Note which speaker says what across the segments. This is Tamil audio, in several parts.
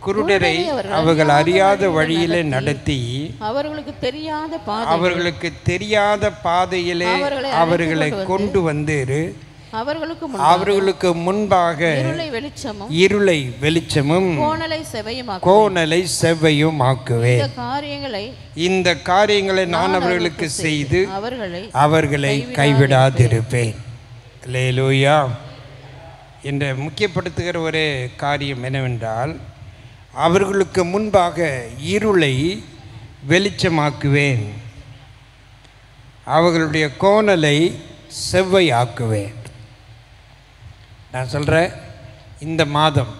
Speaker 1: குருடரை அவர்கள் அறியாத வழியிலே நடத்தி அவர்களுக்கு தெரியாத பாதையிலே அவர்களை கொண்டு வந்து அவர்களுக்கு முன்பாக இருளை வெளிச்சமும் கோணலை செவ்வையும் ஆக்குவேன். இந்த காரியங்களை நான் அவர்களுக்கு செய்து அவர்களை கைவிடாதிருப்பேன். அல்லேலூயா. என்ற முக்கியப்படுத்துகிற ஒரு காரியம் என்னவென்றால், அவர்களுக்கு முன்பாக இருளை வெளிச்சமாக்குவேன், அவர்களுடைய கோணலை செவ்வையாக்குவேன். நான் சொல்கிறேன், இந்த மாதம்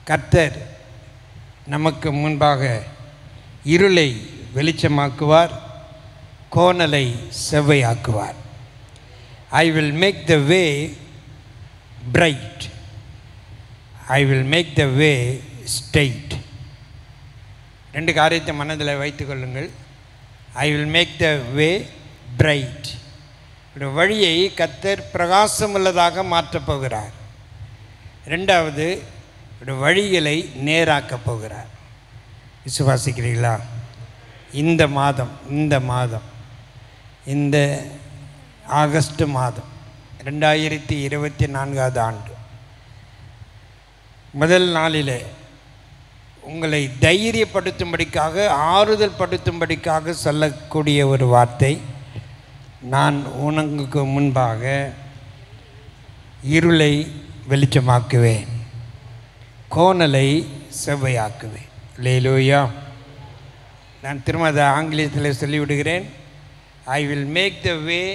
Speaker 1: கர்த்தர் நமக்கு முன்பாக இருளை வெளிச்சமாக்குவார், கோணலை செவ்வையாக்குவார். I will make the way bright. I will make the way straight. ரெண்டு காரியத்தை மனதில் வைத்துக் கொள்ளுங்கள். I will make the way bright. வழியை கர்த்தர் பிரகாசமுள்ளதாக மாற்றப் போகிறார். ரெண்டாவது, வழிகளை நேராக்கப் போகிறார். விசுவாசிக்கிறீர்களா? இந்த மாதம் இந்த ஆகஸ்ட் மாதம் 2024 ஆண்டு முதல் நாளிலே உங்களை தைரியப்படுத்தும்படிக்காக, ஆறுதல் படுத்தும்படிக்காக சொல்லக்கூடிய ஒரு வார்த்தை, நான் உனக்கு முன்பாக இருளை வெளிச்சமாக்குவேன், கோணலை செவ்வையாக்குவேன். அல்லேலூயா. நான் திரும்ப அதை ஆங்கிலத்தில் சொல்லிவிடுகிறேன். I will make the way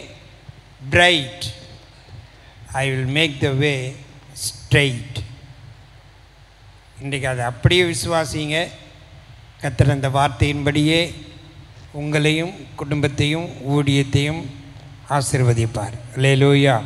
Speaker 1: bright. I will make the way straight. இன்றைக்கு அதை அப்படியே விசுவாசிங்க. கர்த்தர் அந்த வார்த்தையின்படியே உங்களையும் குடும்பத்தையும் ஊழியத்தையும் ஆசீர்வதிப்பார். அல்லேலூயா.